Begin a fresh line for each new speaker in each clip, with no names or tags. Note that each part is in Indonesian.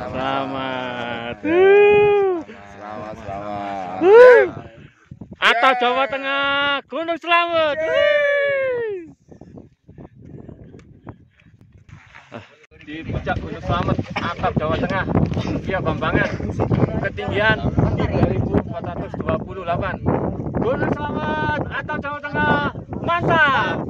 Selamat.
Selamat.
Atap Jawa Tengah, Gunung Slamet. Di puncak Gunung Slamet, atap Jawa Tengah, via Bambangan, ketinggian 3.428. Gunung Slamet, atap Jawa Tengah, mantap.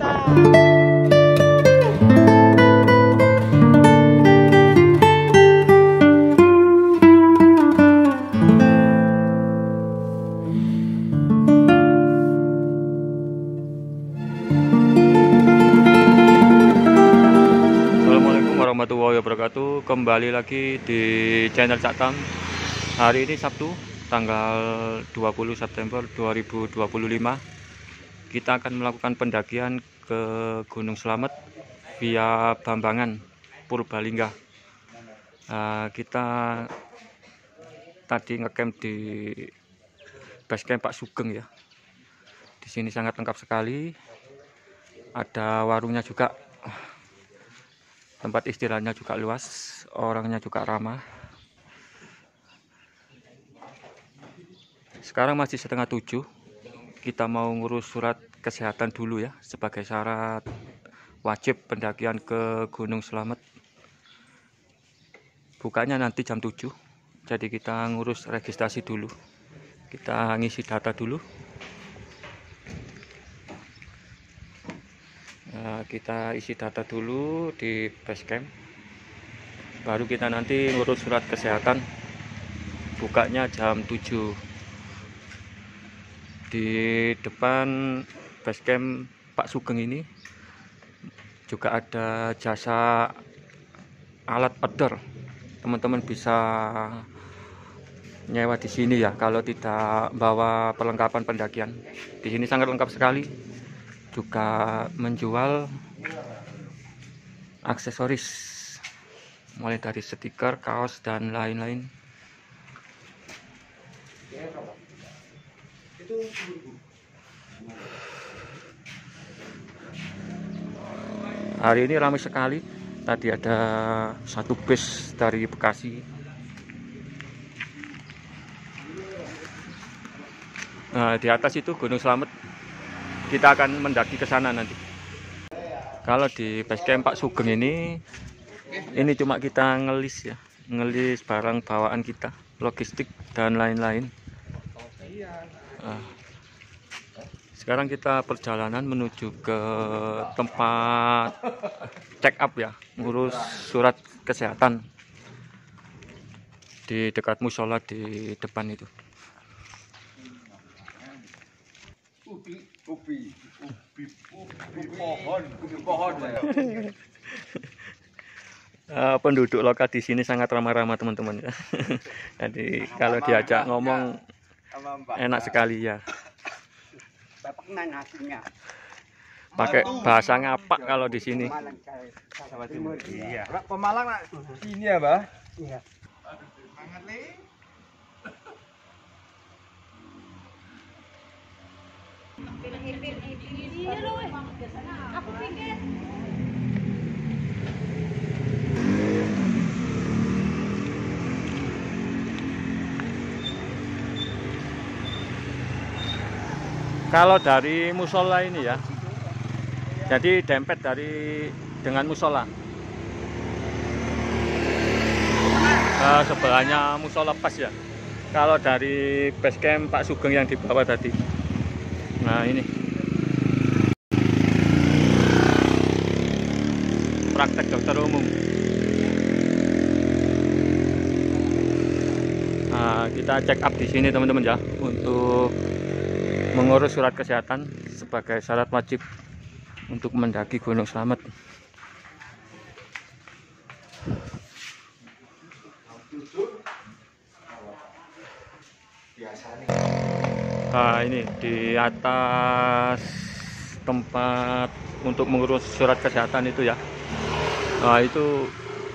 Warahmatullahi wabarakatuh. Kembali lagi di channel Cak Tam. Hari ini Sabtu tanggal 20 September 2025. Kita akan melakukan pendakian ke Gunung Slamet via Bambangan, Purbalingga. Kita tadi ngecamp di base camp Pak Sugeng ya. Di sini sangat lengkap sekali. Ada warungnya juga. Tempat istirahatnya juga luas, orangnya juga ramah. Sekarang masih setengah 7. Kita mau ngurus surat kesehatan dulu ya, sebagai syarat wajib pendakian ke Gunung Slamet. Bukanya nanti jam 7. Jadi kita ngurus registrasi dulu. Kita ngisi data dulu. Kita isi data dulu di base camp, baru kita nanti ngurus surat kesehatan. Bukanya jam 7. Di depan base camp Pak Sugeng ini juga ada jasa alat outdoor. Teman-teman bisa nyewa di sini ya, kalau tidak bawa perlengkapan pendakian. Di sini sangat lengkap sekali. Juga menjual aksesoris mulai dari stiker, kaos dan lain-lain. Hari ini ramai sekali. Tadi ada satu bus dari Bekasi. Nah, di atas itu Gunung Slamet. Kita akan mendaki ke sana nanti. Kalau di base camp Pak Sugeng ini cuma kita ngelis ya, ngelis barang bawaan kita, logistik dan lain-lain. Sekarang kita perjalanan menuju ke tempat check up ya, ngurus surat kesehatan di dekat musola di depan itu. Ubi pohon. Penduduk lokal di sini sangat ramah-ramah teman-teman ya. Jadi kalau diajak ngomong enak sekali ya. Pakai bahasa ngapak kalau di sini.
Iya. Pemalang sini ya, Mbah? Iya.
Kalau dari musola ini ya, jadi dempet dengan musola. Sebelahnya musola pas ya. Kalau dari base camp Pak Sugeng yang di bawah tadi. Nah ini praktek dokter umum. Nah, kita check up di sini teman-teman ya, untuk mengurus surat kesehatan sebagai syarat wajib untuk mendaki Gunung Slamet. Nah, ini di atas tempat untuk mengurus surat kesehatan itu ya. Nah, itu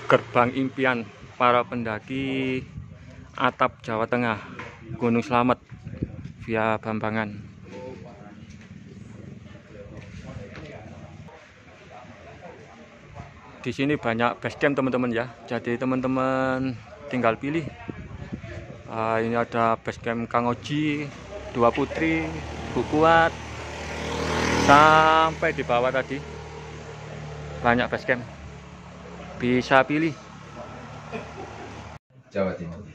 gerbang impian para pendaki atap Jawa Tengah, Gunung Slamet via Bambangan. Di sini banyak base camp teman-teman ya. Jadi teman-teman tinggal pilih. Ini ada basecamp Kang Oji, Dua Putri, Bu Kuat, sampai di bawah tadi banyak basecamp, bisa pilih.
Jawa Timur.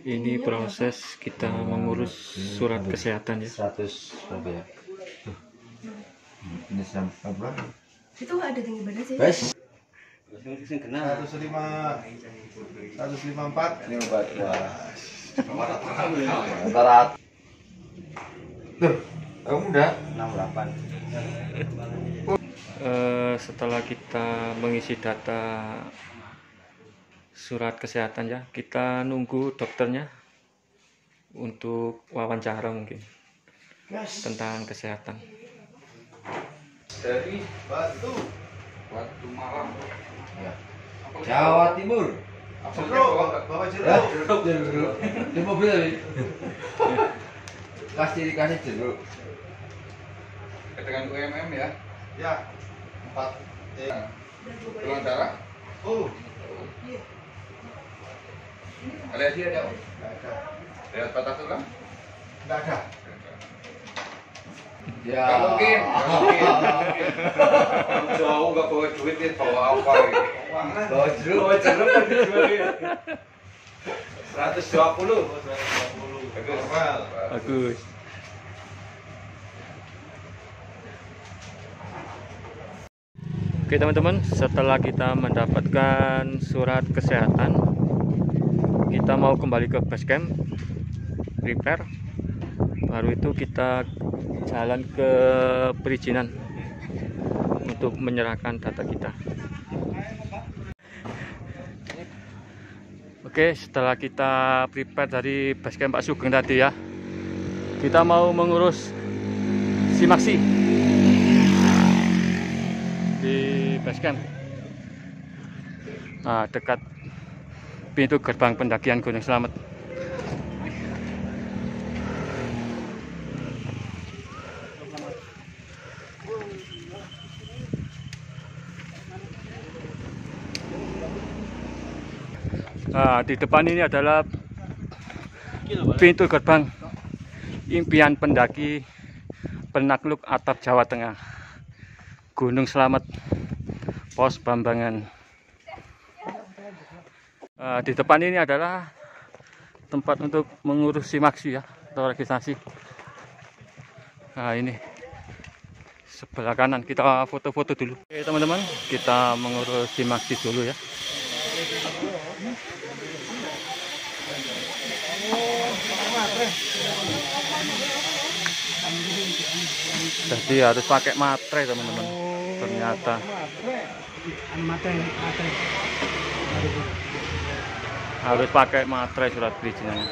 Ini proses kita mengurus surat kesehatan ya.
100 berapa ya? Ini sampai berapa?
Itu ada tinggi badan sih.
Bes.
154.
54. Wah. Antara. Tuh, kamu udah 68.
Setelah kita mengisi data surat kesehatan ya, kita nunggu dokternya untuk wawancara mungkin tentang kesehatan.
Dari Batu Malang. Ya. Jawa Timur. Bawa jeruk. Di mobil. Kasih jeruk.
Ketekan UMM ya.
Ya. 4.
Tulang darah.
Oh.
Alergi ada?
Enggak ada.
Lihat patah tulang?
Enggak ada. Ya.
Gak mungkin. Jauh gak bawa duit nih, bawa apa ini?
Bawa jeruk.
Bawa jeruk kan dijualin. 120.
Bagus. Oke teman-teman, setelah kita mendapatkan surat kesehatan, kita mau kembali ke basecamp, prepare. Baru itu kita jalan ke perizinan untuk menyerahkan data kita. Oke, setelah kita prepare dari basecamp Pak Sugeng tadi ya, kita mau mengurus simaksi di basecamp. Nah, dekat pintu gerbang pendakian Gunung Slamet. Nah, di depan ini adalah pintu gerbang impian pendaki penakluk atap Jawa Tengah, Gunung Slamet, Pos Bambangan. Di depan ini adalah tempat untuk mengurus simaksi ya, atau registrasi. Nah, ini sebelah kanan, kita foto-foto dulu. Oke teman-teman, kita mengurus simaksi dulu ya. Jadi harus pakai materai teman-teman. Ternyata harus pakai materai surat perizinannya.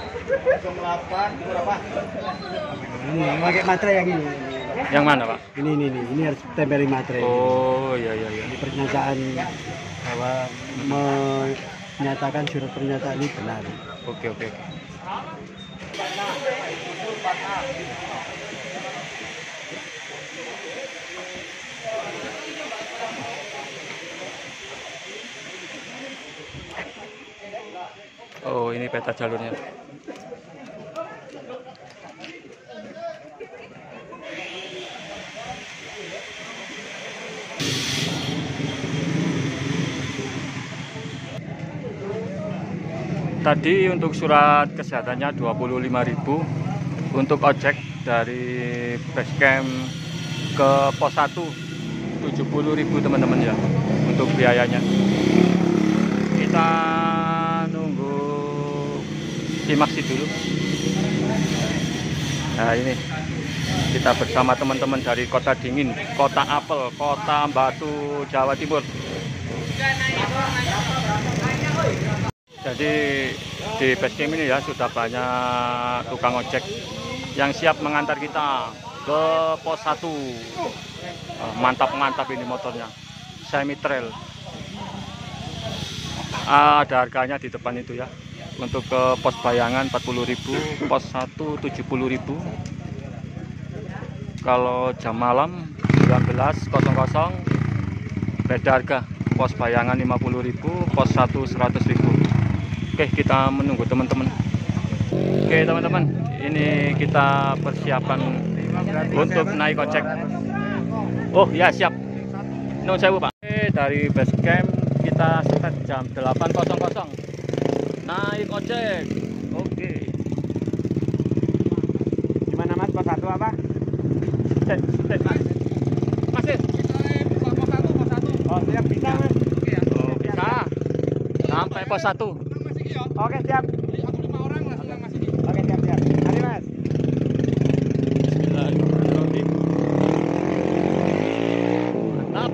Ini pakai materai yang ini.
Yang mana Pak?
Ini harus tempelin materai.
Oh iya.
Ini pernyataan bahwa menyatakan surat pernyataan ini benar.
Oke. Oh, ini peta jalurnya. Tadi untuk surat kesehatannya 25.000, untuk ojek dari basecamp ke pos 1 70.000 teman-teman ya untuk biayanya. Kita nunggu simaksi dulu. Nah, ini kita bersama teman-teman dari Kota Dingin, Kota Apel, Kota Batu, Jawa Timur. Jadi di basecamp ini ya sudah banyak tukang ojek yang siap mengantar kita ke pos 1. Mantap-mantap ini motornya, semi trail. Ada harganya di depan itu ya. Untuk ke pos Bayangan 40.000, pos 1 70.000. Kalau jam malam 19.00 beda harga. pos bayangan 50.000, pos 1 100.000. Oke, kita menunggu teman-teman. Oke teman-teman, ini kita persiapan untuk naik ojek. Oh ya, siap. Nuwun sewu Pak. Oke, dari base camp kita start jam 8.00. Naik ojek. Oke.
Gimana Mas, pos 1 apa?
Masih.
Oh siap, bisa Mas.
Oh, bisa. Sampai pos 1.
Oke siap. Oke siap siap. Mari Mas.
Bismillahirrahmanirrahim. Mantap.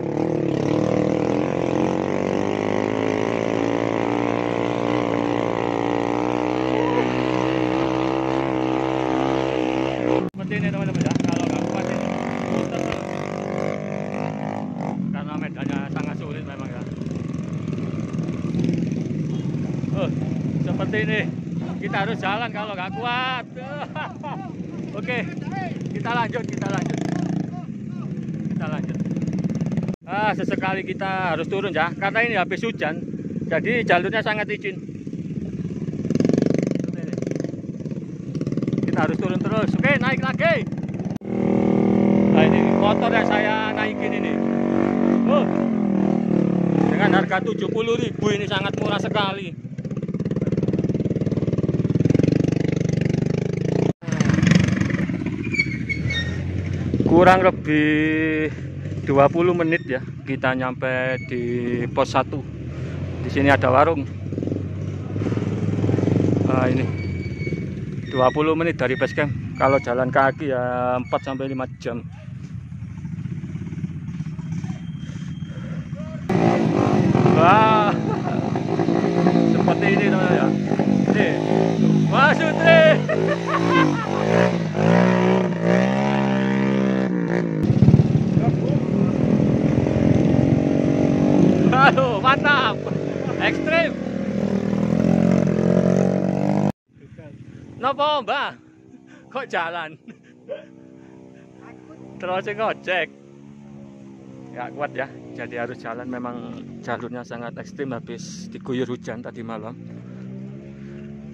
Seperti ini teman-teman ya, kalau nggak kuat ini muter terus. Karena medannya sangat sulit memang ya. Seperti ini, kita harus jalan kalau nggak kuat. Oke, kita lanjut. Sesekali kita harus turun ya, karena ini habis hujan, jadi jalurnya sangat licin. Kita harus turun terus. Oke, naik lagi. Nah ini motor yang saya naikin ini. Dengan harga 70.000 ini sangat murah sekali. Kurang lebih 20 menit ya kita nyampe di pos 1. Di sini ada warung. Nah, ini 20 menit dari base camp. Kalau jalan kaki ya 4-5 jam. Wah, seperti ini teman-teman ya. Nih, Mas Sutri. Aduh, mantap, ekstrim. Nopo Mbak? Kok jalan? Terus ngojek. Gak kuat ya, jadi harus jalan. Memang jalurnya sangat ekstrim habis diguyur hujan tadi malam.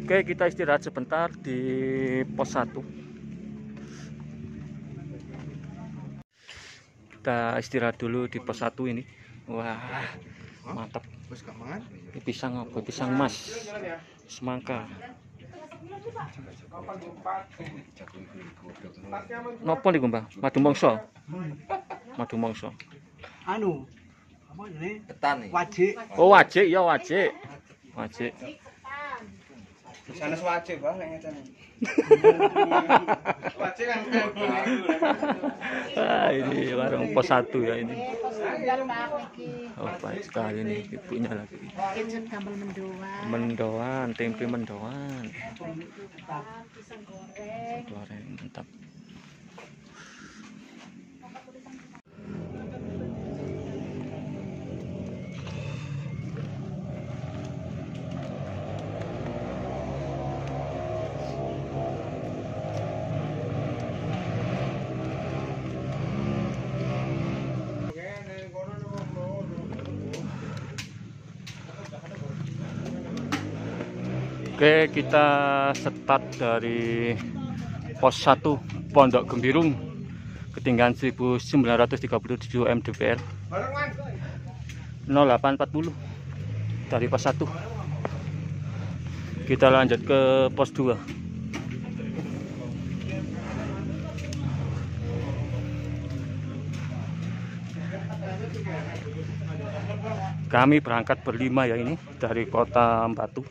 Oke, kita istirahat sebentar di pos 1. Kita istirahat dulu di pos 1 ini. Wah, mantap. Ini pisang apa? Pisang emas. Semangka. Nopo niku, Mbak? Madu mongso. Madu mongso.
Anu, apa ini?
Ketan nih.
Wajik.
Oh, wajik ya, wajik. Wajik.
Sana wajik Bang nek ngene. Wajik kan.
Ini warung pos 1 ya ini. Oh, baik sekali nih ibunya lagi. Mendoan, tempe mendoan. Goreng mantap. Oke, kita start dari pos 1 Pondok Gembirung, ketinggian 1937 mdpl 0840 dari pos 1. Kita lanjut ke pos 2. Kami berangkat berlima ya ini dari kota Batu.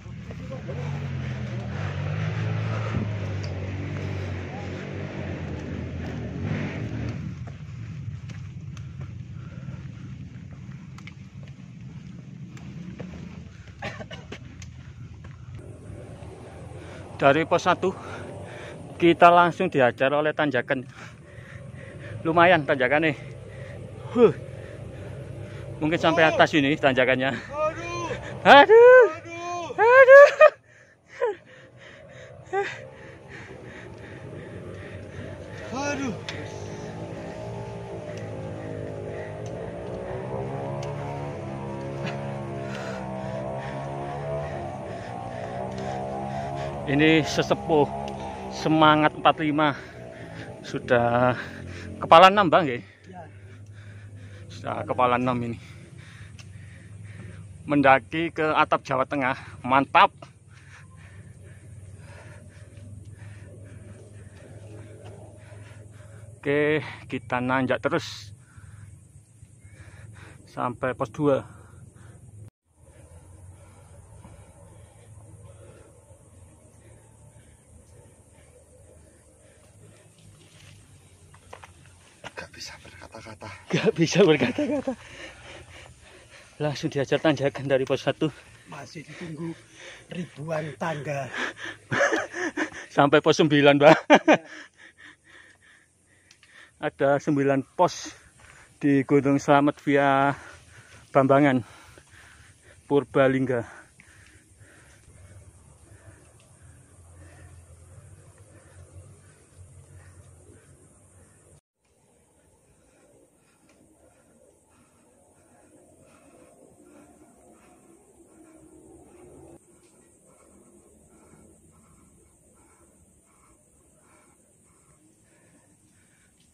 Dari pos 1 kita langsung dihajar oleh tanjakan. Lumayan tanjakannya. Mungkin sampai atas ini tanjakannya. Aduh. Ini sesepuh semangat 45 sudah kepala 6 bang ya? Sudah kepala 6 ini mendaki ke atap Jawa Tengah, mantap. Oke, kita nanjak terus sampai pos 2. Gak bisa berkata-kata. Langsung diajar tanjakan dari pos 1.
Masih ditunggu ribuan tangga.
Sampai pos 9 bang. Ada 9 pos di Gunung Slamet via Bambangan, Purbalingga.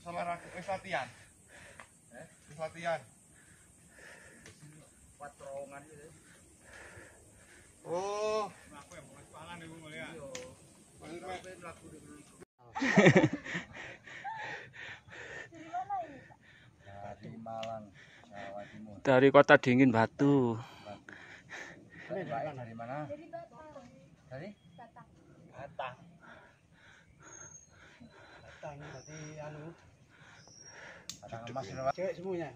Sama wis latihan. Wis latihan. Patrongan itu. Oh, aku yang mau pangan iku mulia.
Dari Malang, Jawa Timur.
Dari kota dingin Batu.
Dari mana? Dari
Batang.
Batang. Batang berarti anu. Batang emas cewek semuanya.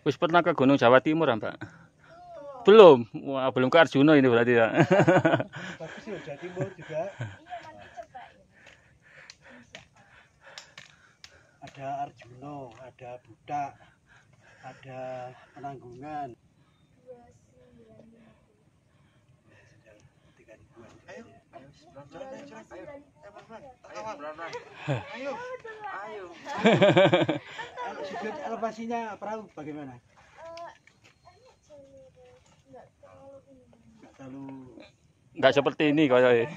Wis pernah ke Gunung Jawa Timur Mbak? Belum. Wah, belum ke Arjuna ini berarti ya.
Tapi sih Jawa Timur juga. Ada Arjuna, ada Budak, ada Penanggungan. 3.000-an.
Ayo. Ayo. Ayo.
Sudut elevasinya perahu bagaimana? Nggak terlalu.
Nggak seperti ini kayaknya.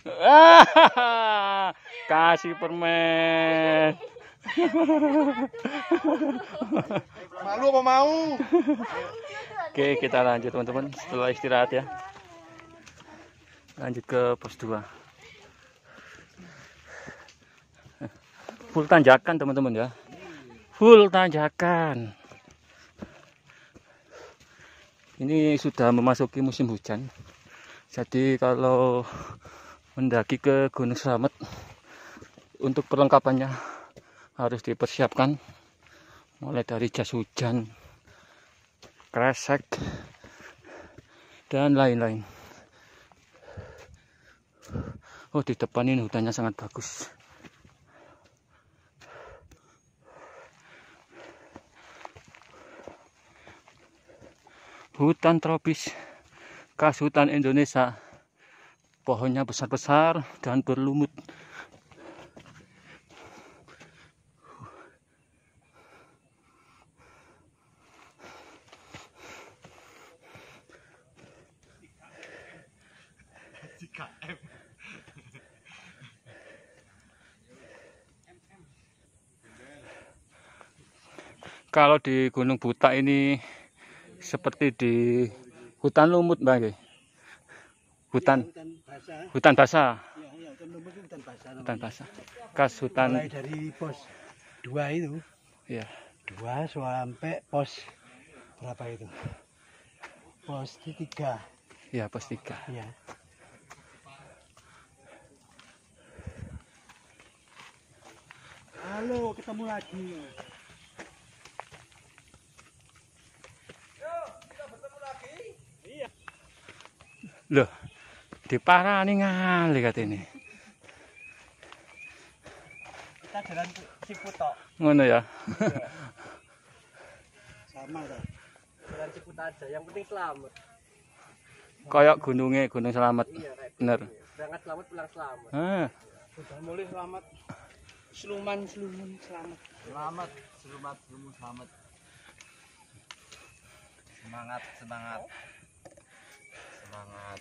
2590.
Kasih permen.
Malu apa mau?
Oke, kita lanjut teman-teman setelah istirahat ya. Lanjut ke pos 2. Full tanjakan teman-teman ya. Full tanjakan. Ini sudah memasuki musim hujan. Jadi kalau mendaki ke Gunung Slamet, untuk perlengkapannya harus dipersiapkan, mulai dari jas hujan, kresek, dan lain-lain. Oh, di depan ini hutannya sangat bagus. Hutan tropis khas hutan Indonesia. Pohonnya besar-besar dan berlumut. Kalau di Gunung Butak ini seperti di hutan lumut, Mbak. Hutan
basah.
hutan basah.
Ya, hutan lumut itu hutan basah.
Hutan basah. Khas hutan.
Mulai dari pos 2 itu.
Ya.
2 sampai pos berapa itu? Pos 3.
Ya, pos 3.
Ya. Halo, ketemu lagi.
Loh, diparani ngali katene.
Kita jalan Ciputok.
Ngono ya.
Sama kan? Jalan Ciputok aja, yang penting selamat.
Kayak gunungnya Gunung Slamet.
Iya, kayak
Bener.
berangkat selamat, pulang selamat.
Sudah mulai selamat. Seluman selamat.
Selamat, selamat, selamat.
Semangat, semangat. Semangat.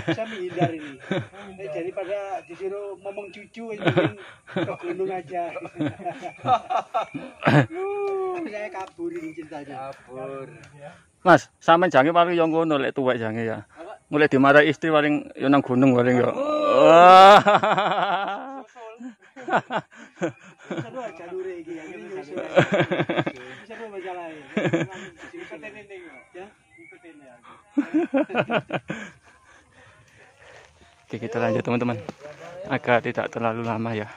Bisa menghindar ini. Daripada disuruh ngomong cucu, mending ke gunung aja. Saya kabur ini ceritanya. Kabur.
Mas, sampean jange paling yo ngono lek tuwek jange ya. Mulai dimarahi istri paling yo nang gunung paling yo. Wah.
Seru aja jalur iki ya. Seru masalahnya. Ikutin ini ya. Ikutin ya.
Oke, kita lanjut teman-teman. Agar tidak terlalu lama ya.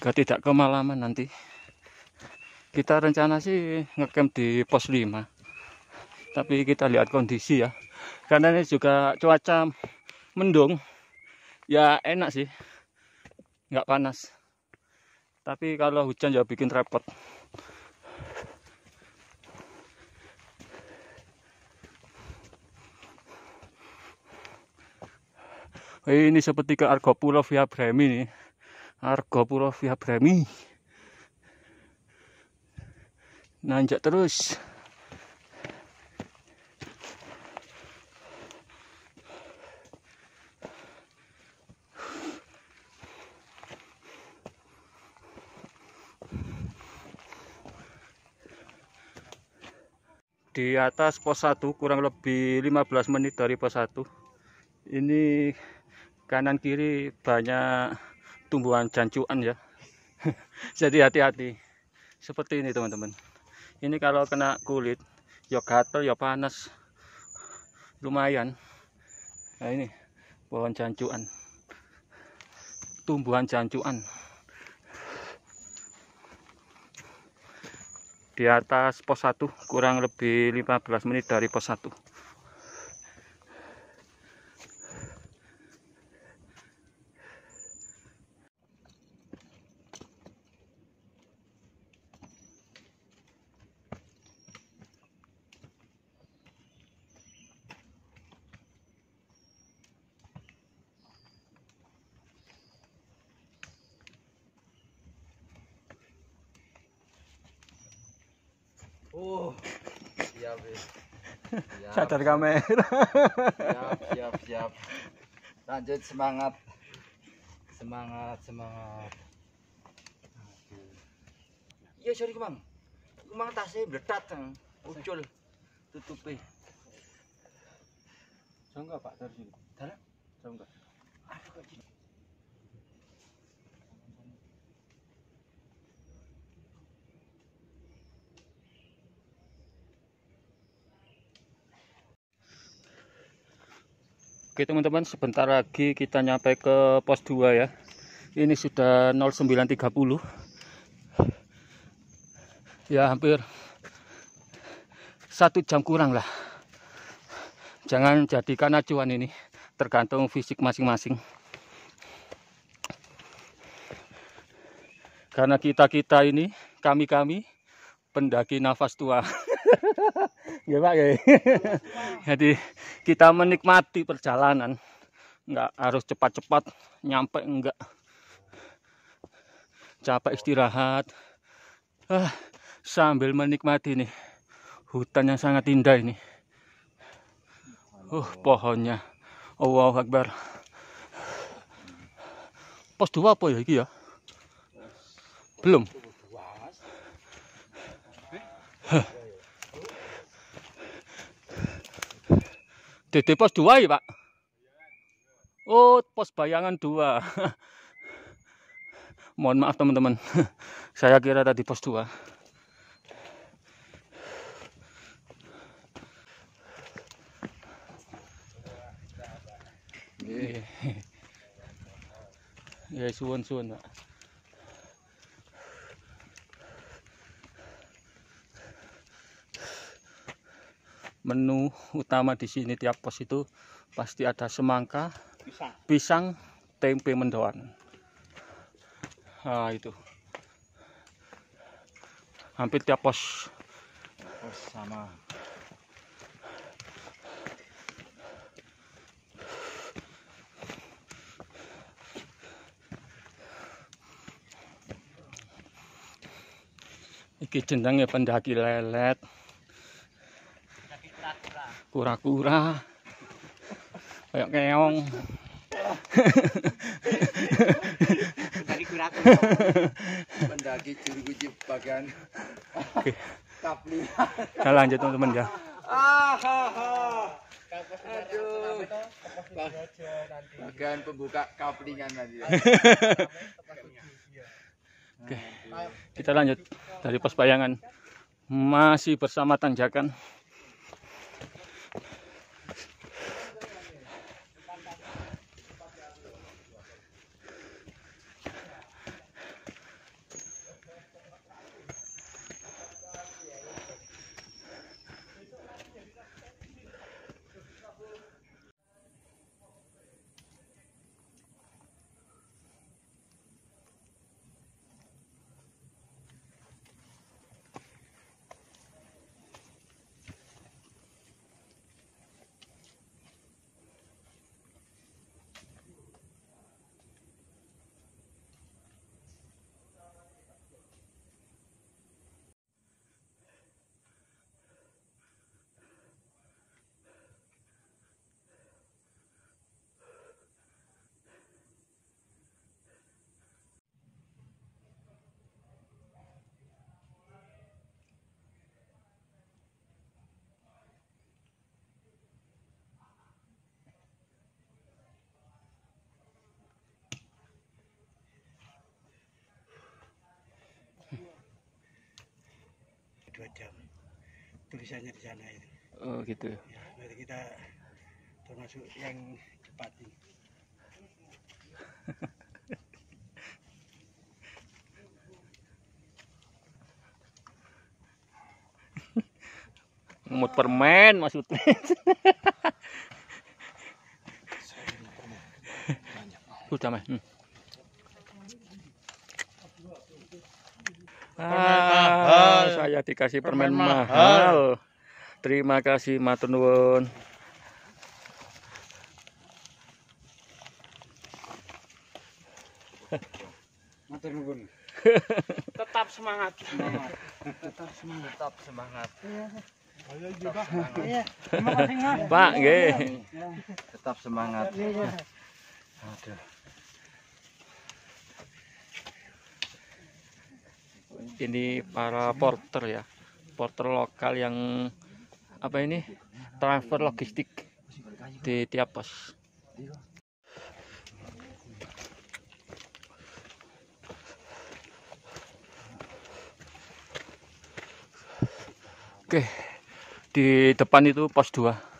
Agar tidak kemalaman nanti. Kita rencana sih ngecamp di pos 5. Tapi kita lihat kondisi ya. Karena ini juga cuaca mendung. Ya enak sih. Nggak panas. Tapi kalau hujan ya bikin repot. Ini seperti ke Argo Pulau Via Bremi nih. Argo Pulau Via Bremi. Nanjak terus. Di atas pos 1 kurang lebih 15 menit dari pos 1. Ini kanan kiri banyak tumbuhan jancuan ya. Jadi hati-hati. Seperti ini teman-teman. Ini kalau kena kulit ya gatel ya panas. Lumayan. Nah ini pohon jancuan. Tumbuhan jancuan. Di atas pos 1 kurang lebih 15 menit dari pos 1.
Siap, wis.
Sadar kamera.
Siap. Lanjut, semangat. Semangat. Iya, sorry Kemang. Kemang tasnya bledat, ucul tutupi.
Jauh enggak Pak dari sini?
Dalam?
Jauh enggak?
Oke teman-teman, sebentar lagi kita nyampe ke pos 2 ya. Ini sudah 09.30. Ya hampir 1 jam kurang lah. Jangan jadikan acuan ini, tergantung fisik masing-masing. Karena kita ini, kami pendaki nafas tua. Ya Pak ya. Jadi kita menikmati perjalanan, nggak harus cepat-cepat nyampe, enggak. Capek istirahat sambil menikmati nih hutan yang sangat indah ini. Pohonnya, Allahu Akbar. Pos 2 apa ya iki ya? Belum. Dede pos 2 ya Pak? Oh, pos bayangan 2. Mohon maaf teman-teman. Saya kira tadi pos 2. Ya suwun Pak. Menu utama di sini tiap pos itu pasti ada semangka, pisang, tempe mendoan. Nah itu. Hampir tiap pos.
Sama.
Iki jenenge pendaki lelet. Kura-kura. Kayak keong.
Dari kura-kura. Pendaki juru bagian kapling.
Kita lanjut teman-teman ya.
Aduh. Bagian pembuka kaplingan nanti.
Oke. Kita lanjut dari pos bayangan. Masih bersama tanjakan.
Jam tulisannya di sana itu.
Oh gitu.
Ya, berarti kita termasuk yang cepat ini.
Ngemut permen maksudnya. Udah mah. Saya dikasih permen mahal. Terima kasih matur nuwun.
Matur nuwun.
Tetap semangat. Tetap semangat.
Ayo juga. Iya. Terima kasih, Mas.
Pak, nggih.
Tetap semangat. Aduh.
Ini para porter ya, porter lokal yang apa ini, transfer logistik di tiap pos. Oke, di depan itu pos 2.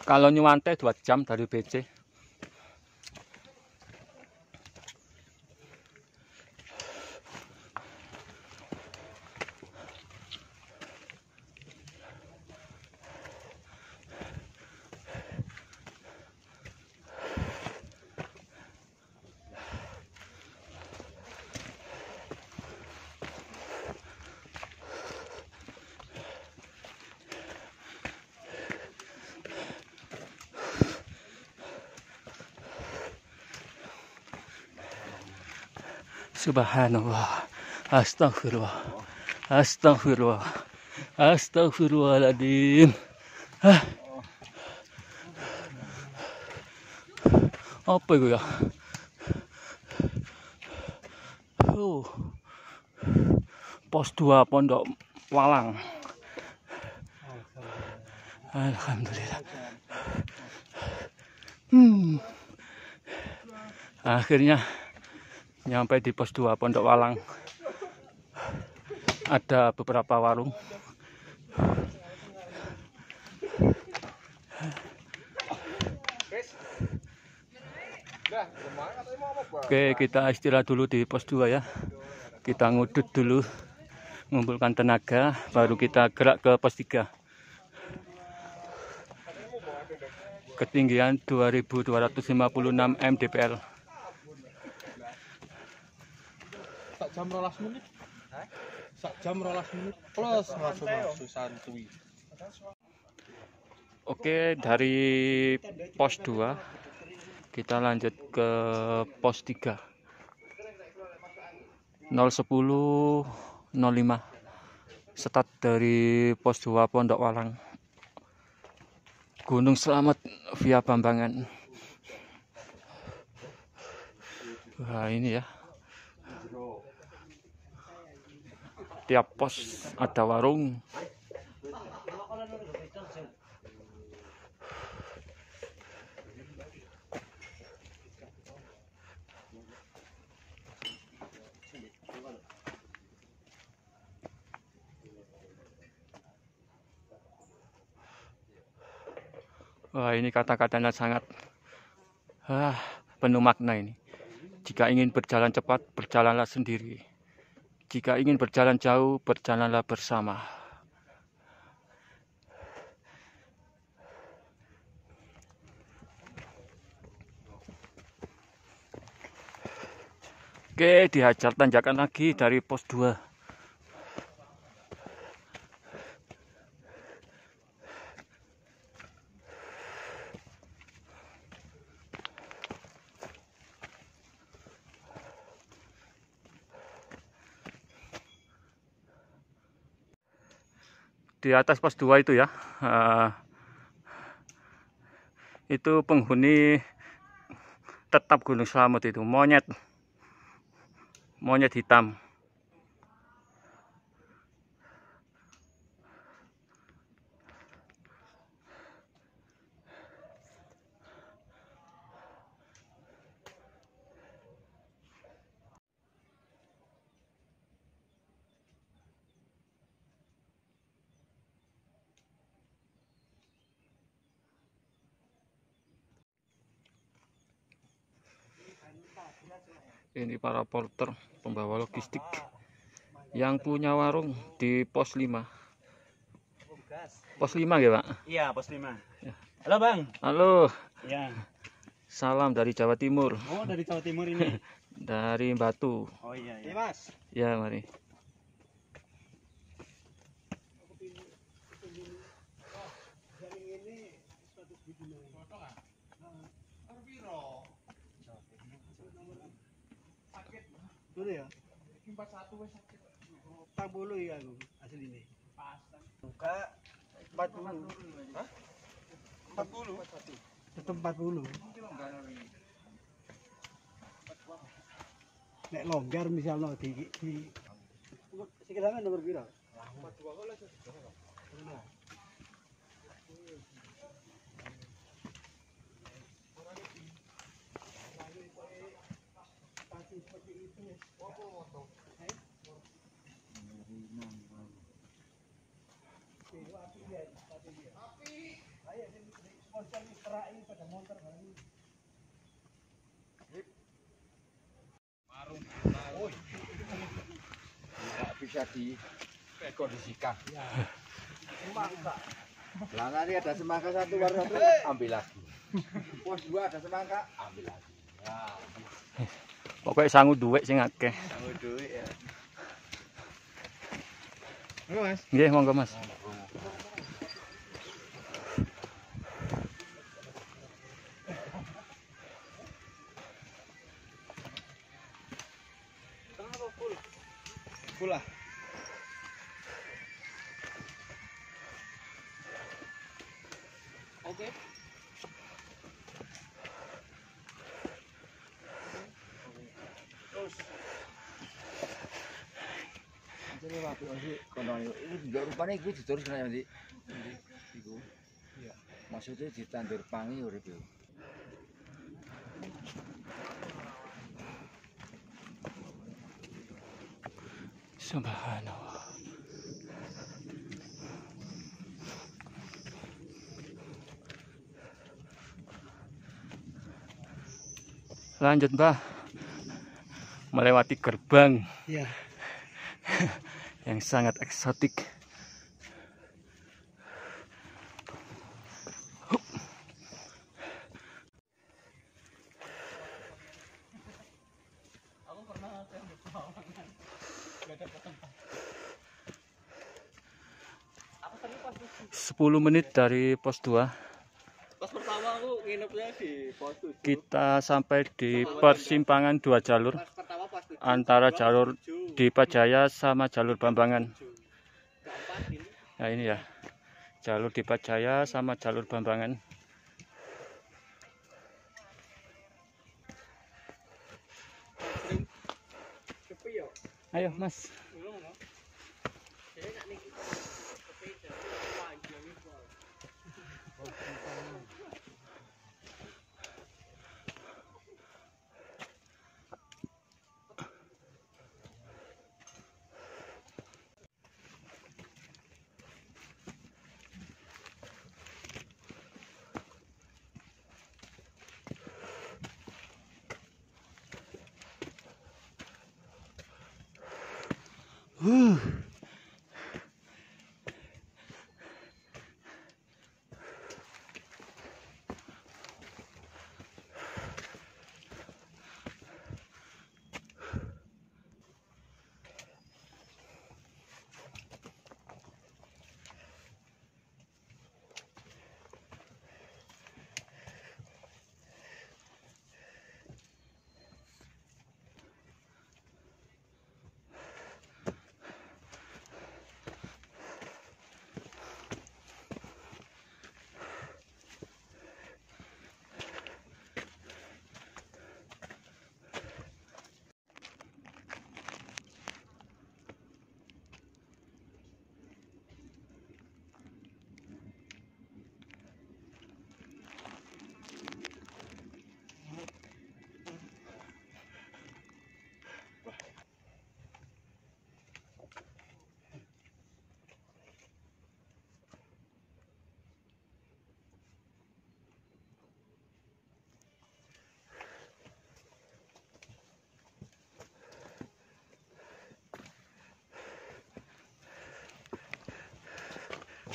Kalau nyuwante 2 jam dari BC. Subhanallah, astagfirullah, astagfirullah, astagfirullahaladzim. Apa itu ya? Pos 2 Pondok Walang. Alhamdulillah. Akhirnya nyampe di pos 2 Pondok Walang. Ada beberapa warung. Oke, kita istirahat dulu di pos 2 ya. Kita ngudut dulu, mengumpulkan tenaga, baru kita gerak ke pos 3. Ketinggian 2256 mdpl.
Sak jam 12 menit. Sak jam 12 menit plus masuk santuy.
Oke, dari pos 2 kita lanjut ke pos 3 010 05 start dari pos 2 Pondok Walang Gunung Slamet via Bambangan. Wah, ini ya, tiap pos ada warung. Wah, ini kata-katanya sangat penuh makna ini. Jika ingin berjalan cepat, berjalanlah sendiri. Jika ingin berjalan jauh, berjalanlah bersama. Oke, dihajar tanjakan lagi dari pos 2. Di atas pos 2 itu ya, itu penghuni tetap Gunung Slamet, itu monyet hitam. Ini para porter pembawa logistik yang punya warung di pos 5. Pos 5 ya, Pak?
Iya, pos 5.
Ya.
Halo, Bang.
Halo,
Iya.
salam dari Jawa Timur.
Oh, dari Jawa Timur ini.
Dari Batu.
Oh iya, iya. Mas.
Ya, mari.
Dulu ya. 41 wis sakit. 40 ya aku asli ini. Buka 40. Hah? 40. Tetap 40. Nek longgar misalnya di sekitarnya nomor piro? 42 kok lah.
Bisa dikondisikan. Semangka. Lah nanti ada semangka satu baru satu ambil lagi. Pos 2 ada semangka, ambil lagi. Nah,
Pokoknya sangu duit sing akeh.
ambil duit ya.
Halo, Mas.
Nggih, monggo Mas.
Pula. Oke. Terus.
Jadi waktu kono ini juga rupanya iki diterus kena nanti. Iku. Iya. Maksudnya ditandur pangi urip yo.
Subhanallah. Lanjut, Mbah. Melewati gerbang
Iya.
yang sangat eksotik.
Aku pernah tembak Pekalongan. Gak ada tempat.
10 menit dari pos 2 kita sampai di persimpangan dua jalur antara jalur Dipajaya sama jalur Bambangan. Nah ini ya, jalur Dipajaya sama jalur Bambangan. Ayo Mas.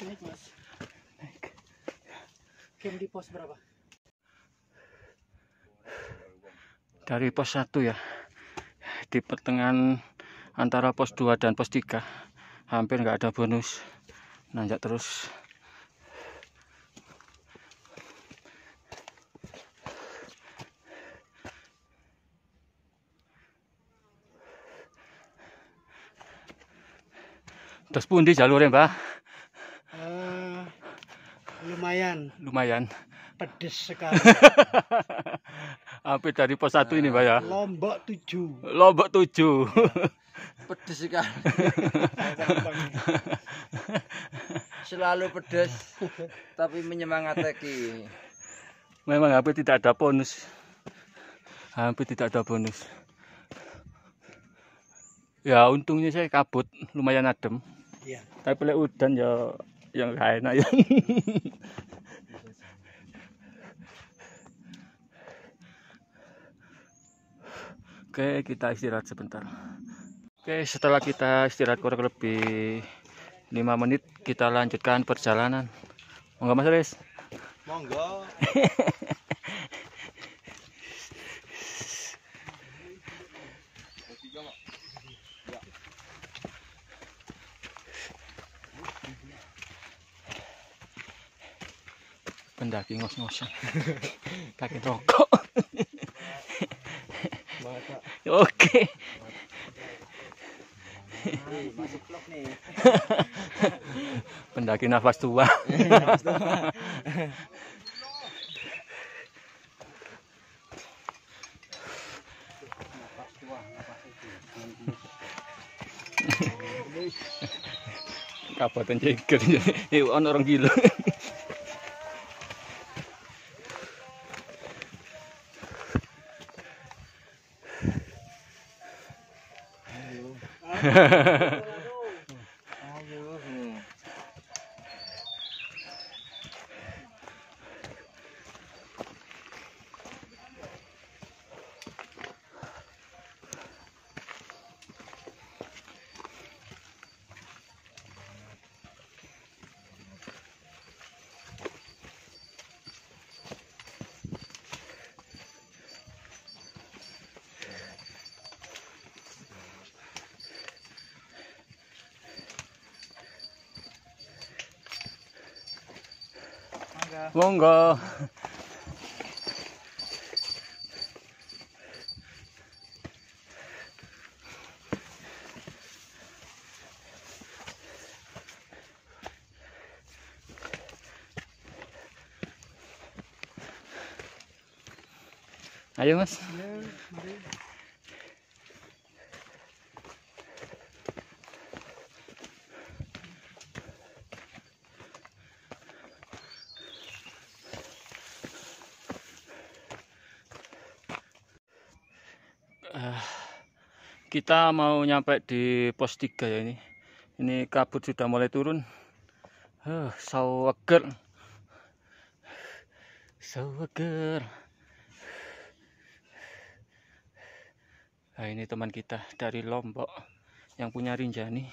Naik Mas. Naik. Camp di pos berapa?
Dari pos 1 ya, di pertengahan antara pos 2 dan pos 3 hampir nggak ada bonus, nanjak terus. Terus pundi jalurnya Mbak? Lumayan
Pedes sekali.
hampir dari pos 1 ini Mbak ya.
Lombok 7.
Lombok 7.
Pedes sekali. Selalu pedes, tapi menyemangati.
Memang hampir tidak ada bonus. Hampir tidak ada bonus. Ya untungnya saya kabut, lumayan adem.
Iya.
Tapi lek udan ya yang gak enak ya. Oke, kita istirahat sebentar. Oke, setelah kita istirahat kurang lebih 5 menit, kita lanjutkan perjalanan. Monggo Mas Riz.
Monggo.
Pendaki ngos-ngosan. Kaki rokok. Oke.
Masuk vlog nih.
Pendaki nafas tua. Kabupaten Jeger. Ono orang gila. Monggo. Ayo Mas. Kita mau nyampe di pos 3 ya ini. Ini kabut sudah mulai turun. Saweger. Saweger. Nah, ini teman kita dari Lombok yang punya Rinjani.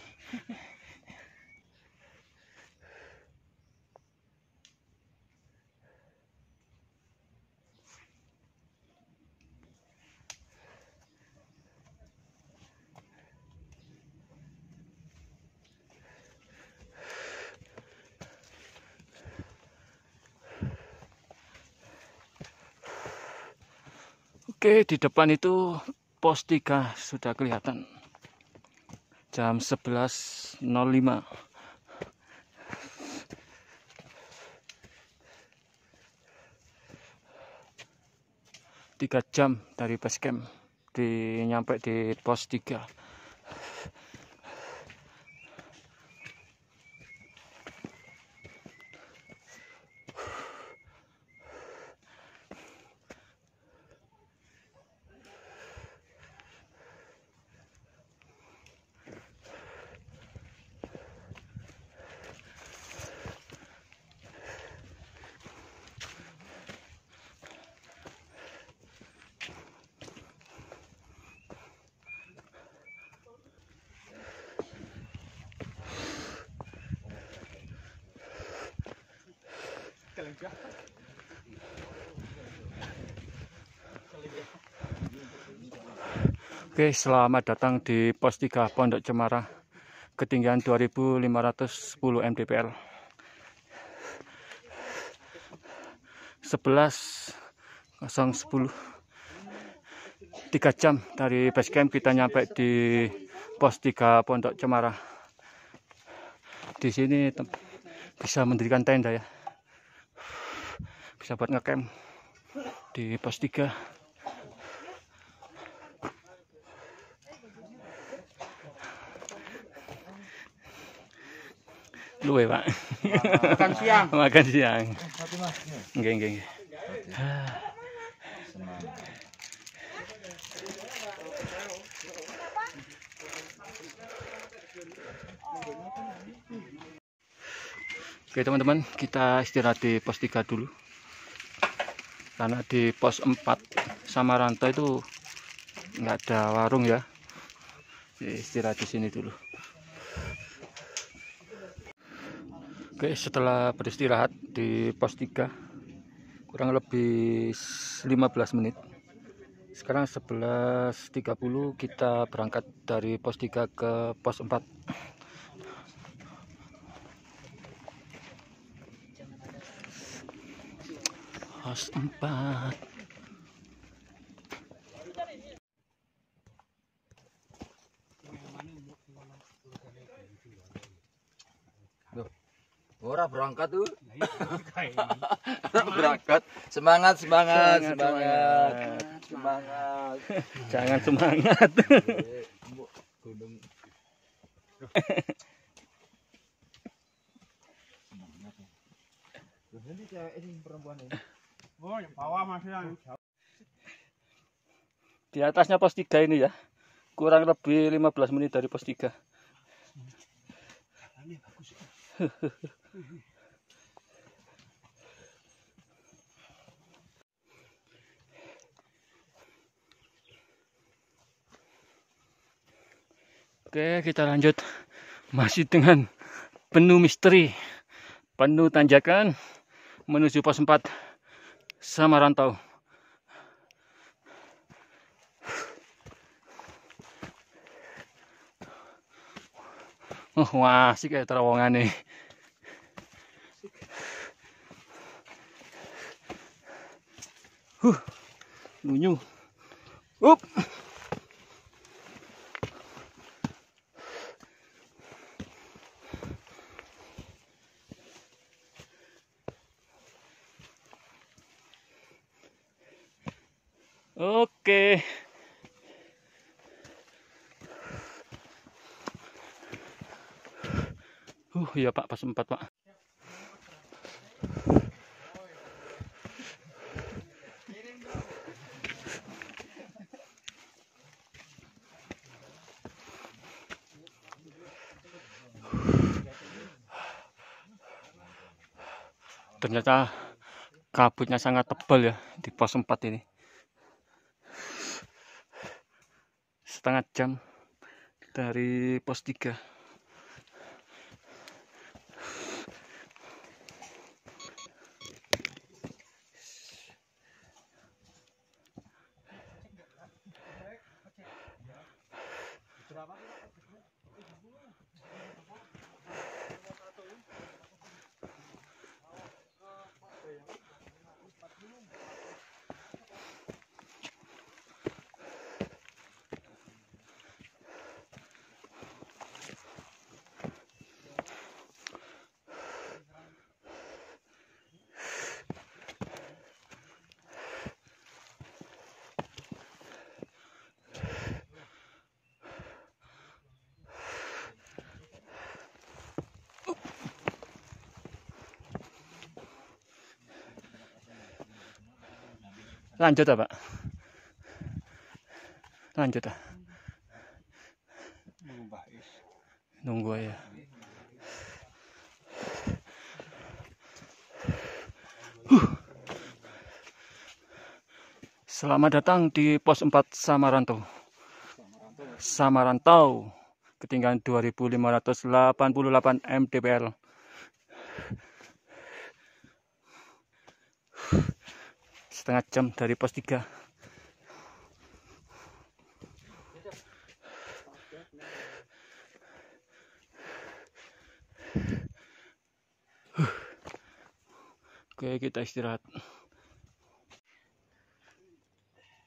Oke, di depan itu pos 3 sudah kelihatan. Jam 11.05. 3 jam dari base camp nyampe di pos 3. Oke, selamat datang di pos 3 Pondok Cemara, ketinggian 2510 mdpl. 11.010. 3 jam dari base camp kita nyampe di pos 3 Pondok Cemara. Di sini bisa mendirikan tenda ya. Bisa buat ngecamp di pos 3. Luwe, Pak.
Makan siang.
Makan siang. Nggih. Oke teman-teman, kita istirahat di pos 3 dulu. Karena di pos 4 Samaranto itu nggak ada warung ya. Istirahat di sini dulu. Oke, setelah beristirahat di pos 3 kurang lebih 15 menit. Sekarang 11.30 kita berangkat dari pos 3 ke pos 4. Pos 4.
Ora berangkat tuh. Berangkat. Semangat.
Jangan semangat.
Gunung. Ini cewek ini perempuan ini.
Oh, yang bawah masih yang
Di atasnya pos 3 ini ya. Kurang lebih 15 menit dari pos 3. Oke, kita lanjut. Masih dengan penuh misteri, penuh tanjakan menuju pos 4 Samarantau. Wah, sih kayak terowongan nih. Lunyu. Up. Oke. Iya Pak, pas 4 Pak. Ternyata kabutnya sangat tebal ya di pos 4 ini. Setengah jam dari pos 3. Lanjut Pak. Lanjut nunggu ya. Selamat datang di pos 4 Samarantau. Samarantau ketinggian 2588 mdpl. Setengah jam dari pos 3. Oke, kita istirahat.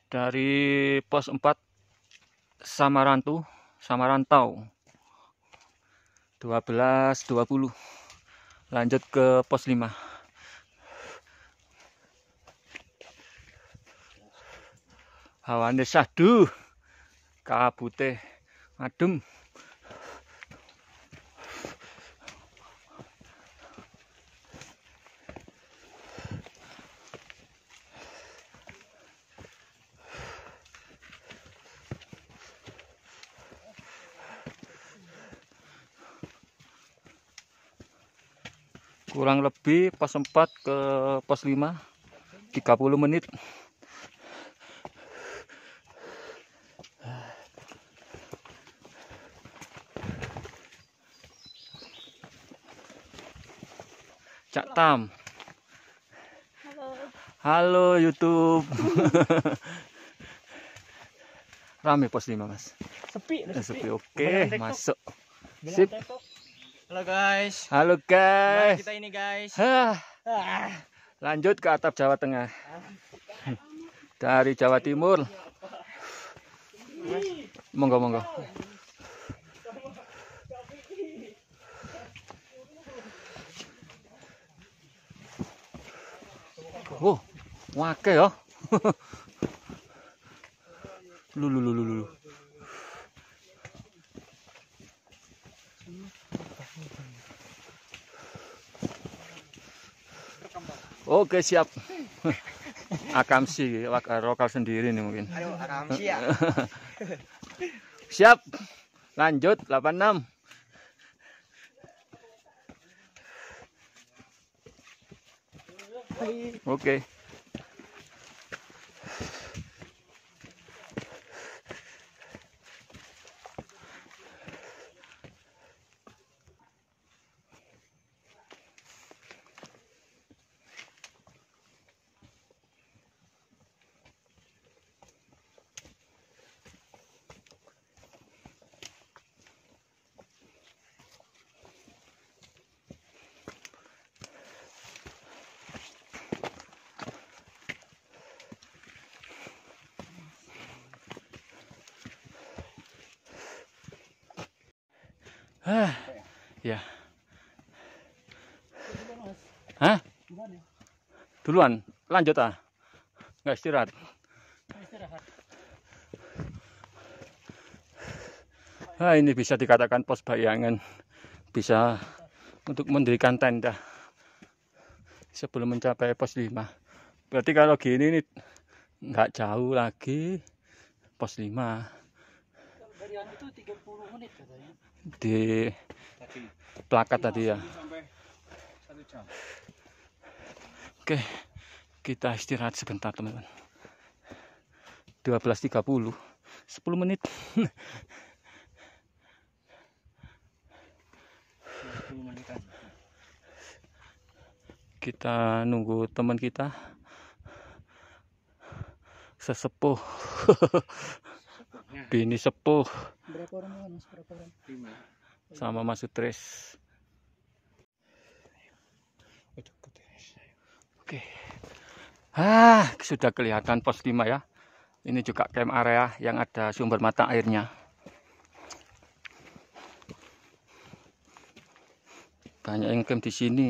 Dari pos 4 Samarantau 12.20 lanjut ke pos 5. Hawane sahdu, kabute adem. Kurang lebih pos 4 ke pos 5 30 menit. Cak Tam. Halo YouTube. Rame pos 5 Mas.
Sepi.
Sepi. Oke, masuk. Sip.
Halo guys.
Halo guys.
Kita ini guys.
Lanjut ke atap Jawa Tengah. Dari Jawa Timur. Monggo. Wake ya. Lu. Oke, siap. Akamsi, lokal sendiri nih mungkin.
Ayo, Akamsi ya.
Siap. Lanjut 86. Oke. Ya. Hah? Duluan, lanjut Nggak istirahat. Nah, ini bisa dikatakan pos bayangan, bisa untuk mendirikan tenda sebelum mencapai pos 5. Berarti kalau gini nih nggak jauh lagi pos 5.
Dari itu 30 menit katanya.
Di plakat tadi ya.
Sampai 1 jam.
Oke, kita istirahat sebentar teman-teman. 12.30, 10 menit.
10 menitan.
Kita nunggu teman kita sesepuh. Bini sepuh
Berapa orang Mas? Berapa orang? 5.
sama Mas Sutris. Oke. Sudah kelihatan pos 5 ya. Ini juga camp area yang ada sumber mata airnya. Banyak yang camp di sini.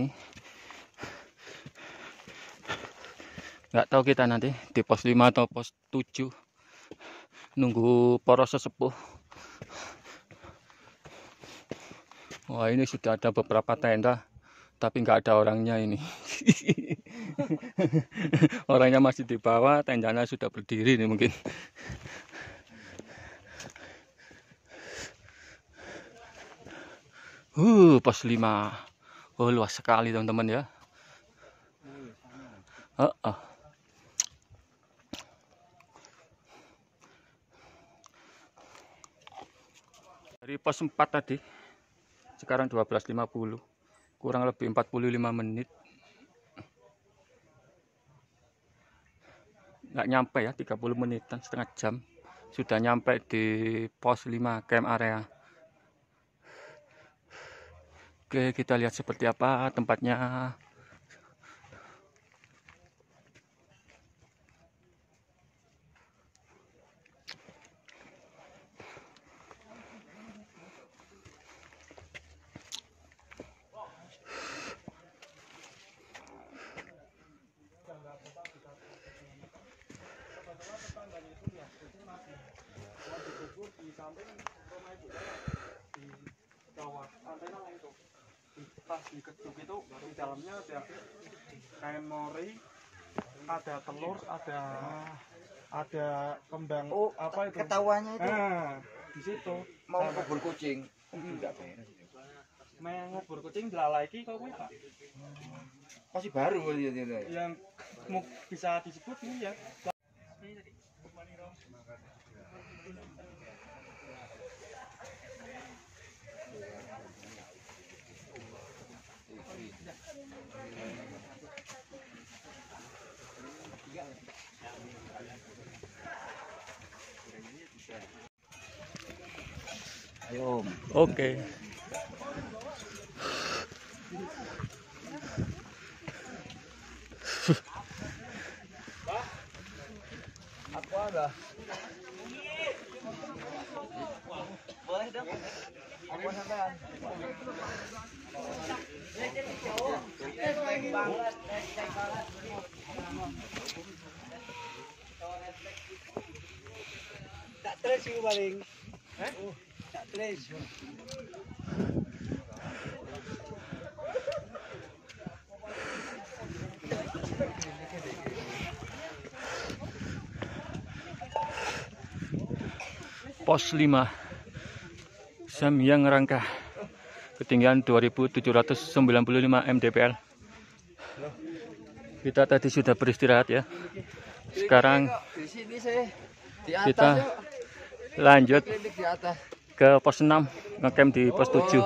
Nggak tahu kita nanti di pos 5 atau pos 7. Nunggu poros sesepuh. Wah, ini sudah ada beberapa tenda, tapi nggak ada orangnya ini. Orangnya masih di bawah, tendanya sudah berdiri nih mungkin. Pos 5. Oh, luas sekali teman-teman ya. Dari pos 4 tadi, sekarang 12.50, kurang lebih 45 menit. Nggak nyampe ya, 30 menitan, setengah jam. Sudah nyampe di pos 5 camp area. Oke, kita lihat seperti apa tempatnya.
Di samping rumah ibu di bawah antena langsung pas di keduk itu di dalamnya ada kain mori, ada telur, ada kembang apa itu
Ketahuannya itu
di situ
mau kubur kucing. Enggak beres.
main ngubur kucing lagi kau Pak.
Masih baru
Yang bisa disebut ini ya.
Ayo.
Oke.
Aku ada. Boleh dong. Aku sampean. Tak terus sih paling. Tak terus.
Pos 5 Samyang Rangka, ketinggian 2795 mdpl. Kita tadi sudah beristirahat ya. Sekarang
Di sini sih. Di atas
kita
yuk.
lanjut
Klinik di atas.
ke pos 6, ngecamp di pos 7.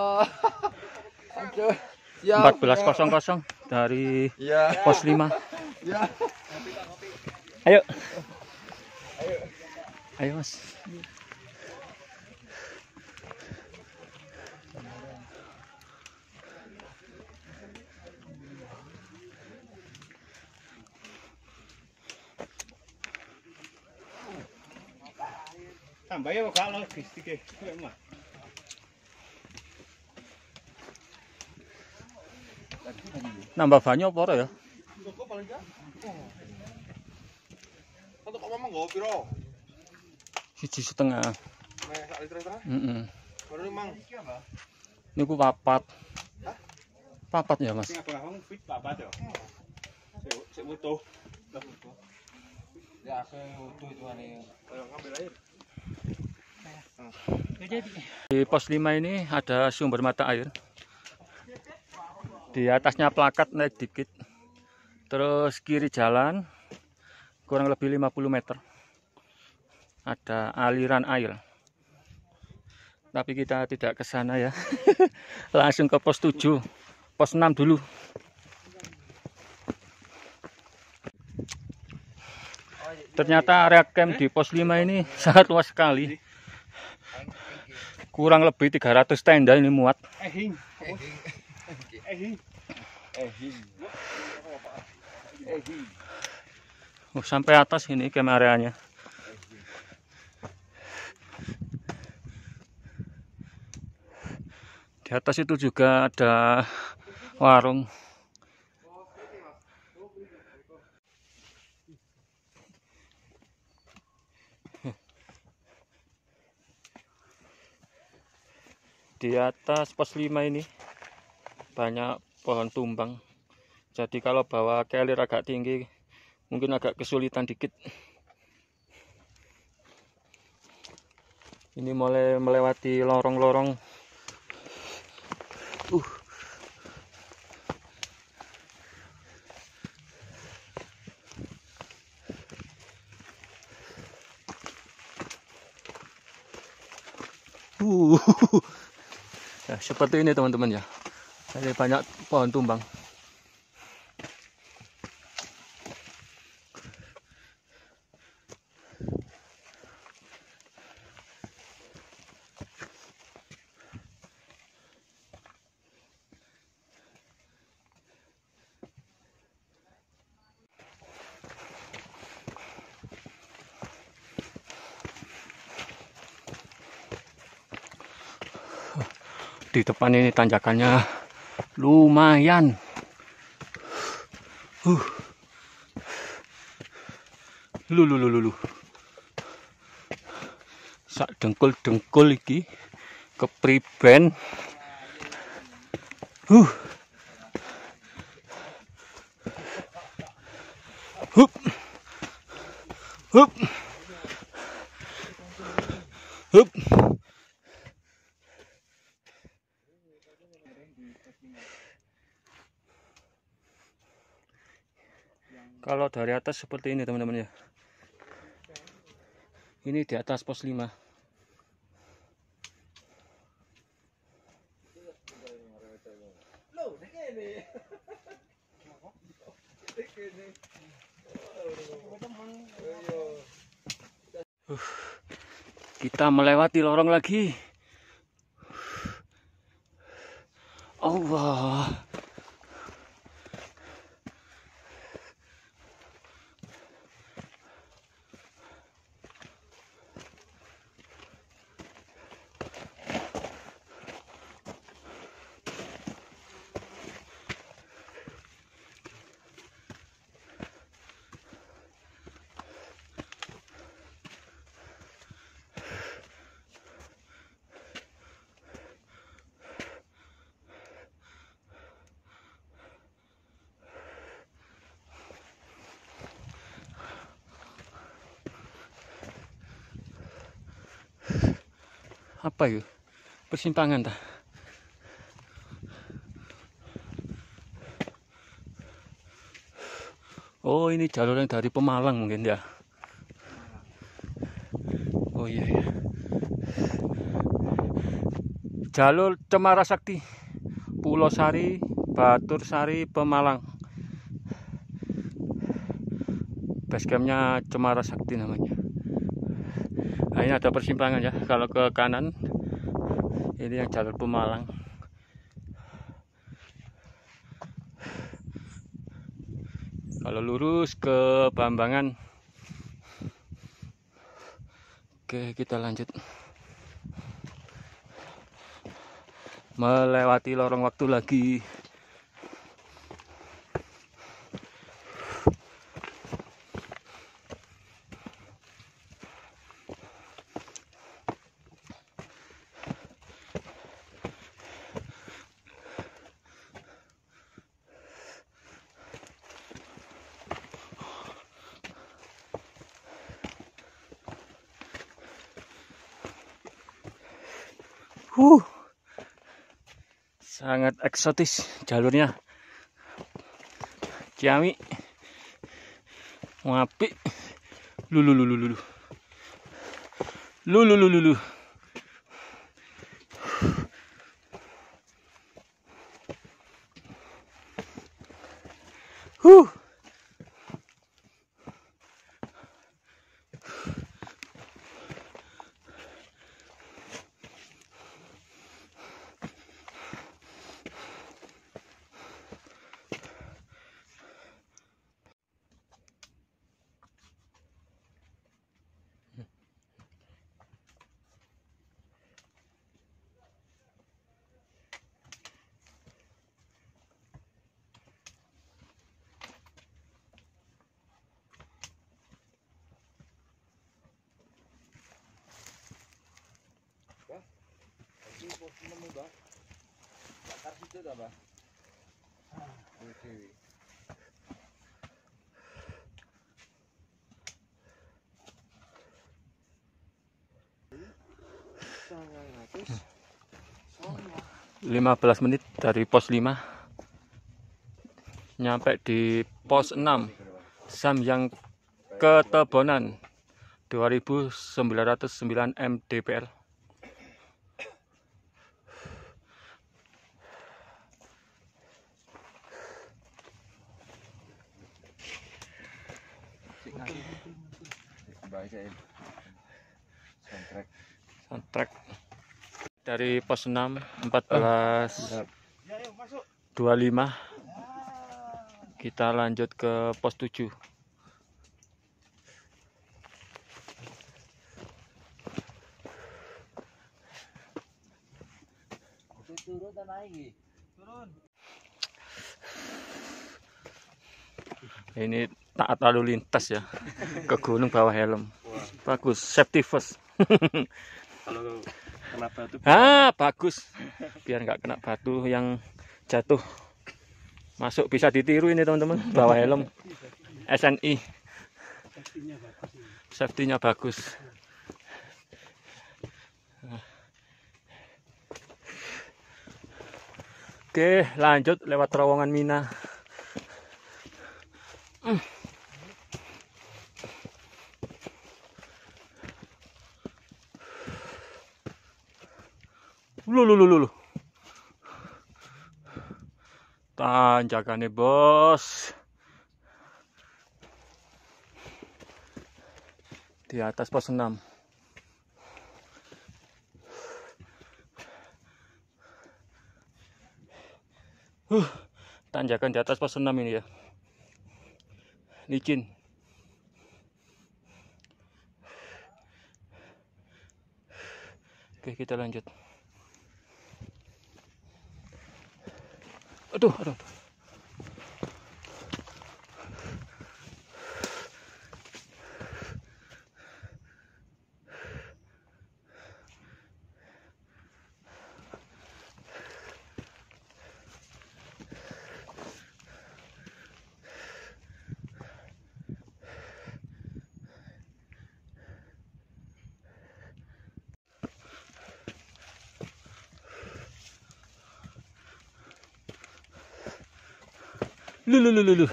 Aduh. Siap.
14.00 dari
Ya.
pos 5.
Ya.
Ayo. Ayo Mas.
Tambah ya kok logistik mah.
Nambah banyak apa ora ya?
Kok paling jauh? Untuk kok ngomong nggo piro?
1,5.
Nek sak liter setengah.
Heeh.
Baru mang.
Niku papat. Papat ya, Mas.
Sing abang fit papat yo. Sik butuh.
Ya aku utuh itu ane.
Ayo ngambil air.
Di pos 5 ini ada sumber mata air. Di atasnya plakat naik dikit. Terus kiri jalan kurang lebih 50 meter. Ada aliran air. Tapi kita tidak ke sana ya. Langsung ke pos 7. Pos 6 dulu. Ternyata area camp di pos 5 ini sangat luas sekali. Kurang lebih 300 tenda ini muat.
Ehing.
Oh, sampai atas ini camp areanya. Di atas itu juga ada warung. Di atas pos 5 ini banyak pohon tumbang. Jadi kalau bawa carrier agak tinggi mungkin agak kesulitan dikit. Ini mulai melewati lorong-lorong. Ya, seperti ini teman-teman ya. Ada banyak pohon tumbang. Di depan ini tanjakannya lumayan. Lulu. Sak dengkul-dengkul iki kepriben. Hup. Kalau dari atas seperti ini teman-teman ya. Ini di atas pos 5. Kita melewati lorong lagi. Allah. Apa yuk? Persimpangan dah. Oh, ini jalur yang dari Pemalang mungkin ya. Oh iya ya. Jalur Cemara Sakti, Pulau Sari, Batur Sari, Pemalang. Basecampnya Cemara Sakti namanya. Nah, ini ada persimpangan ya. Kalau ke kanan ini yang jalur Pemalang. Kalau lurus ke Bambangan. Oke, kita lanjut. Melewati lorong waktu lagi. Sangat eksotis jalurnya. Ciami. Apik. Lulu.
Ini pos 6 Mbak. Bakar situ ta, Mbak? Oke.
Sangat
15 menit dari pos 5 nyampe di pos 6 Samyang Ketebonan 2909 mdpl. Soundtrack dari pos 6 14.25 kita lanjut ke pos 7.
Turun dan naik. Turun.
Ini taat lalu lintas ya ke gunung bawa helm. Bagus, safety first.
Kalau kena batu.
Bagus. Biar nggak kena batu yang jatuh. Masuk bisa ditiru ini teman-teman. Bawa helm SNI. Safety-nya bagus. Oke, lanjut lewat terowongan Mina. Lulu. Tanjakannya bos. Di atas pos 6. Tanjakan di atas pos 6 ini ya. Licin. Oke, kita lanjut. Aduh. Lulu.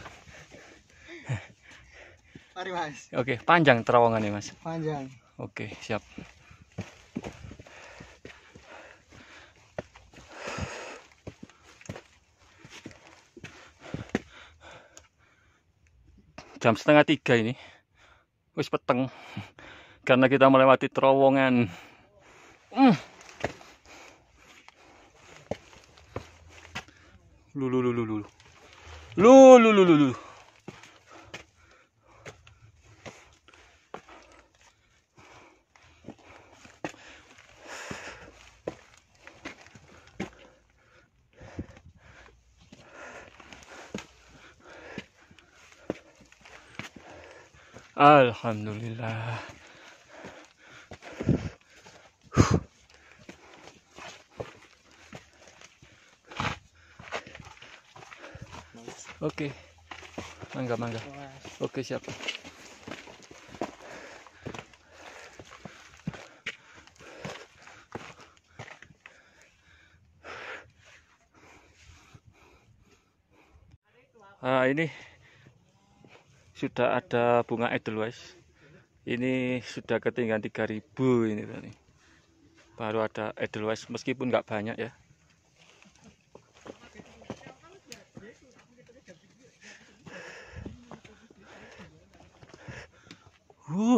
Mari Mas.
Oke, panjang terowongannya Mas.
Panjang.
Oke, siap. Jam 2:30 ini. Wis peteng. Karena kita melewati terowongan. Lulu. Alhamdulillah. Oke. Mangga. Oke, siap. Ini sudah ada bunga Edelweiss. Ini sudah ketinggian 3000 ini tadi. Baru ada Edelweiss meskipun nggak banyak ya.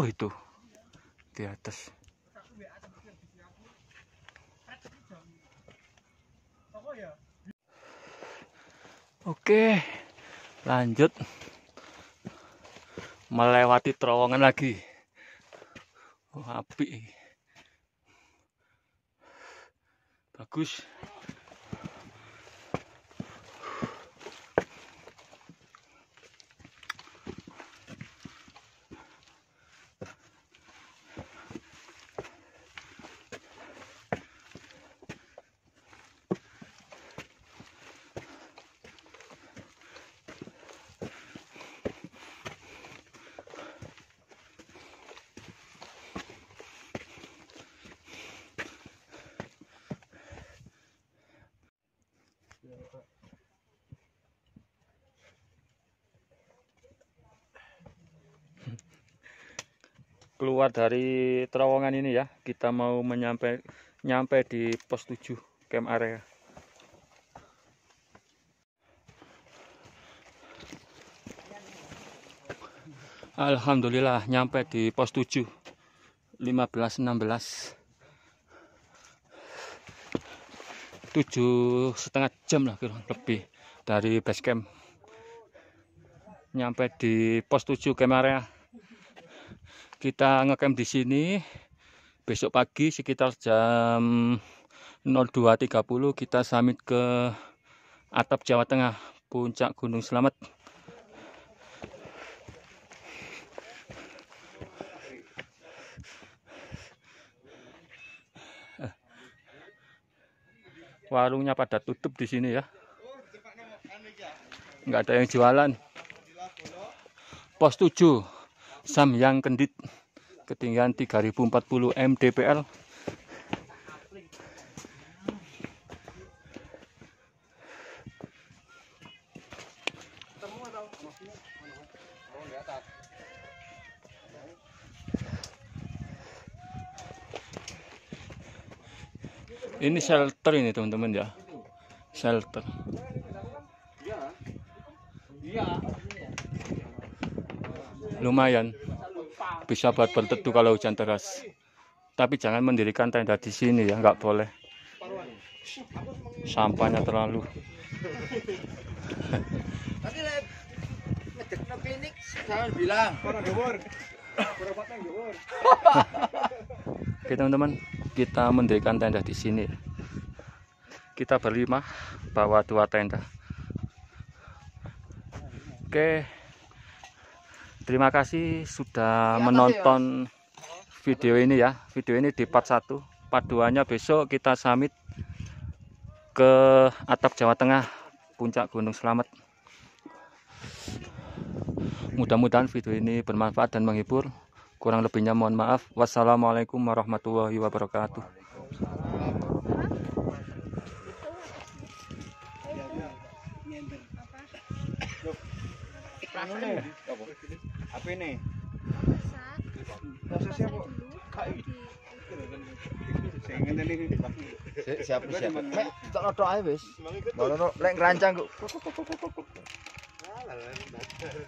Itu di atas. Oke, lanjut melewati terowongan lagi. Api, bagus. Keluar dari terowongan ini ya, kita mau nyampe di pos 7 camp area. Alhamdulillah nyampe di pos 7 15.16 7,5 jam lah lebih dari base camp. Nyampe di pos 7 camp area. Kita ngecamp di sini. Besok pagi sekitar jam 02.30 kita summit ke atap Jawa Tengah, puncak Gunung Slamet. Warungnya pada tutup di sini ya. Nggak ada yang jualan. Pos 7 Samyang Kendit, ketinggian 3040 mdpl. Ini shelter ini teman-teman ya, shelter. Lumayan bisa buat berteduh kalau hujan deras. Tapi jangan mendirikan tenda di sini ya, nggak boleh. Sampahnya terlalu.
Nanti ngedekno pinik jangan bilang.
Oke teman-teman, kita mendirikan tenda di sini. Kita berlima bawa 2 tenda. Oke, terima kasih sudah menonton video ini ya. Video ini di part 1. Part 2-nya besok kita summit ke atap Jawa Tengah, puncak Gunung Slamet. Mudah-mudahan video ini bermanfaat dan menghibur. Kurang lebihnya mohon maaf. Wassalamualaikum warahmatullahi wabarakatuh.
Apa ini?
Siapa? Tak notok ae wis. Baru lek ngrancang kok.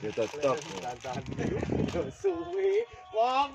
Ya tetep. Suwi wong.